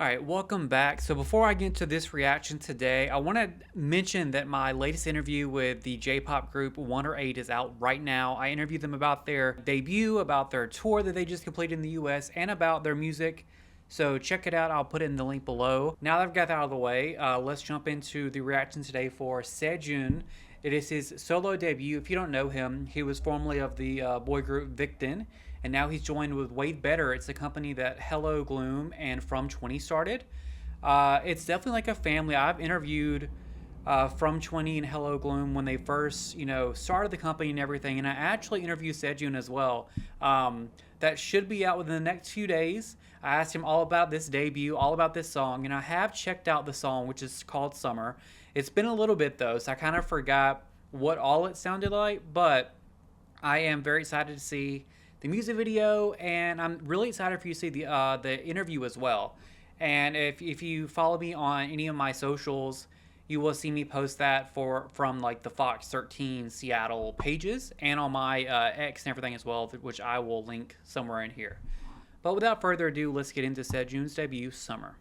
All right, welcome back. So before I get into this reaction today, I want to mention that my latest interview with the J-pop group 108 is out right now. I interviewed them about their debut, about their tour that they just completed in the US, and about their music. So check it out. I'll put it in the link below. Now that I've got that out of the way, let's jump into the reaction today for Sejun. It is his solo debut. If you don't know him, he was formerly of the boy group Victon, and now he's joined with Way Better. It's a company that Hello Gloom and From 20 started. It's definitely like a family. I've interviewed From 20 and Hello Gloom when they first, started the company and everything, and I actually interviewed Sejun as well. That should be out within the next few days. I asked him all about this debut, all about this song, and I have checked out the song, which is called Summer. It's been a little bit though, so I kind of forgot what all it sounded like, but I am very excited to see the music video, and I'm really excited for you to see the interview as well. And if you follow me on any of my socials, you will see me post that from like the Fox 13 Seattle pages and on my X and everything as well, which I will link somewhere in here. But without further ado, let's get into Sejun's debut, Summer.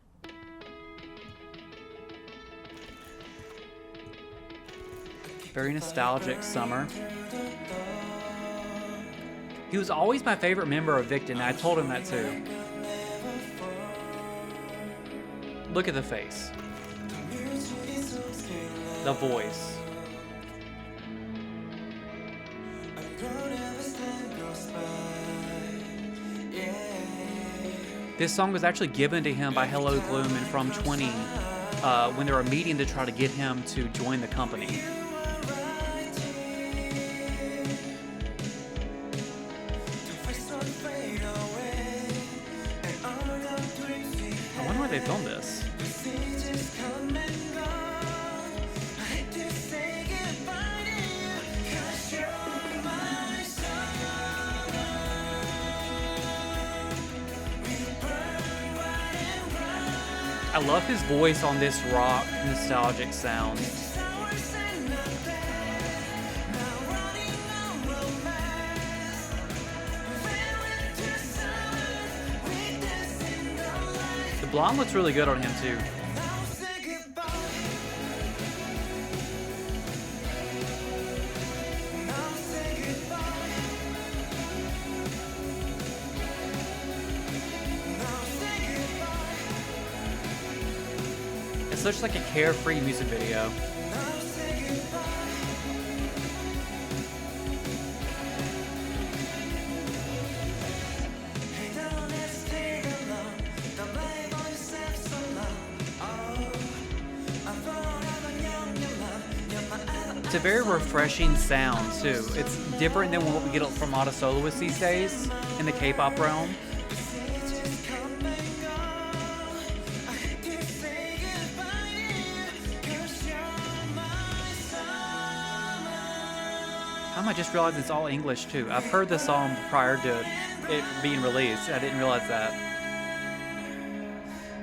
Very nostalgic Summer. He was always my favorite member of Victon. I told him that too. Look at the face. The voice. This song was actually given to him by Hello Gloom and From 20 when they were meeting to try to get him to join the company. I wonder where they filmed this. I love his voice on this rock nostalgic sound. The blonde looks really good on him too. It's such like a carefree music video. It's a very refreshing sound too. It's different than what we get from a lot of soloists these days in the K-pop realm. I just realized it's all English too. I've heard the song prior to it being released. I didn't realize that.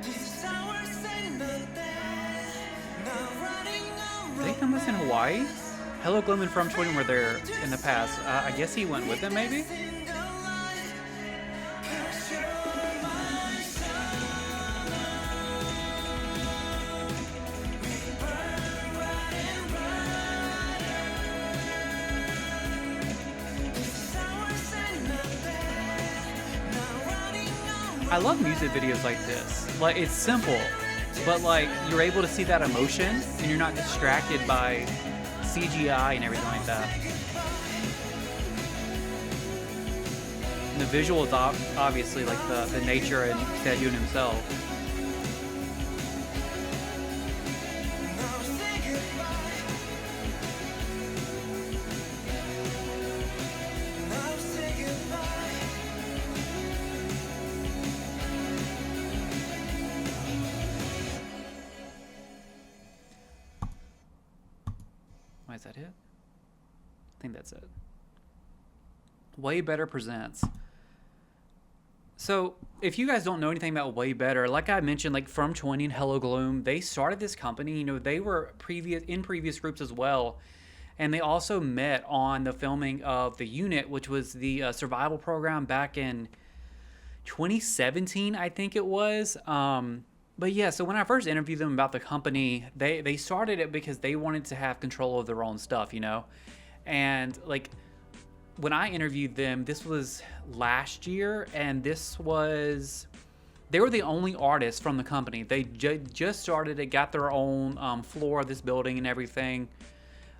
Did they film this in Hawaii? Hello Gloom and From 20 were there in the past. I guess he went with them maybe? I love music videos like this. Like, it's simple, but like you're able to see that emotion and you're not distracted by CGI and everything like that. And the visuals, obviously, like the nature and Sejun himself. Is that it? I think that's it. Way Better presents. So if you guys don't know anything about Way Better, like I mentioned, like From 20 and Hello Gloom, they started this company. They were in previous groups as well, and they also met on the filming of The Unit, which was the survival program back in 2017, I think it was. But yeah, so when I first interviewed them about the company, they started it because they wanted to have control of their own stuff, you know? And like when I interviewed them, this was last year, and they were the only artists from the company. They just started it, got their own floor of this building and everything.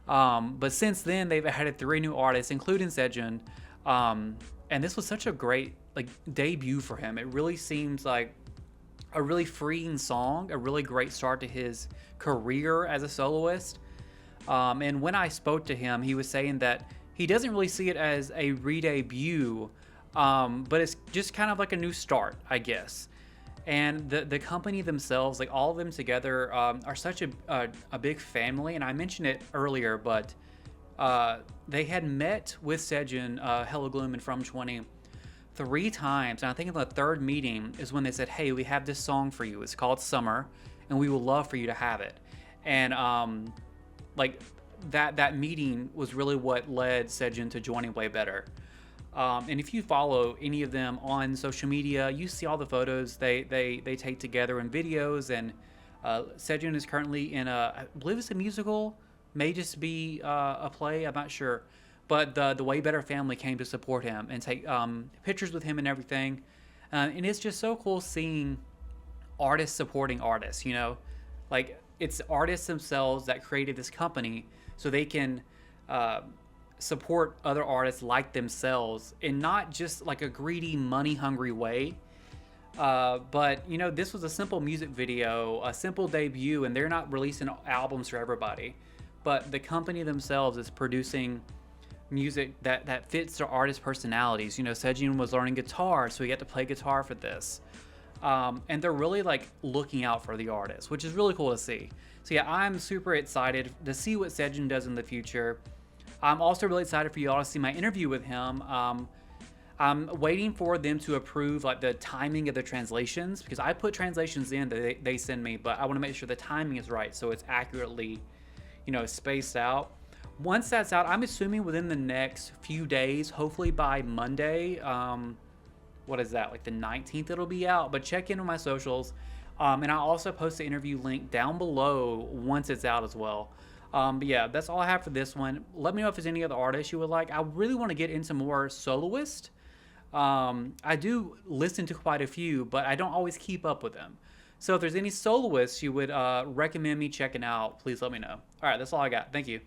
But since then, they've added 3 new artists, including Sejun. And this was such a great like debut for him. It really seems like a really freeing song, a really great start to his career as a soloist. And when I spoke to him, he was saying that he doesn't really see it as a re-debut, but it's just kind of like a new start, I guess. And the company themselves, like all of them together, are such a big family. And I mentioned it earlier, but they had met with Sejun, Hello Gloom, and From 20 3 times. And I think in the third meeting is when they said, hey, we have this song for you. It's called Summer, and we would love for you to have it. And like that meeting was really what led Sejun to joining Way Better. And if you follow any of them on social media, you see all the photos they take together and videos. And Sejun is currently in I believe it's a musical, may just be a play, I'm not sure. But the Way Better family came to support him and take pictures with him and everything. And it's just so cool seeing artists supporting artists, you know? Like, it's artists themselves that created this company so they can support other artists like themselves in not just like a greedy, money-hungry way. But, you know, this was a simple music video, a simple debut, and they're not releasing albums for everybody. But the company themselves is producing music that fits their artist personalities. You know, Sejun was learning guitar, so he got to play guitar for this. And they're really like looking out for the artist, which is really cool to see. So yeah, I'm super excited to see what Sejun does in the future. I'm also really excited for y'all to see my interview with him. I'm waiting for them to approve like the timing of the translations, because I put translations in that they send me, but I want to make sure the timing is right so it's accurately, you know, spaced out. Once that's out, I'm assuming within the next few days, hopefully by Monday, what is that, like the 19th it'll be out, but check in on my socials. And I'll also post the interview link down below once it's out as well. But yeah, that's all I have for this one. Let me know if there's any other artists you would like. I really want to get into more soloists. I do listen to quite a few, but I don't always keep up with them. So if there's any soloists you would recommend me checking out, please let me know. All right, that's all I got. Thank you.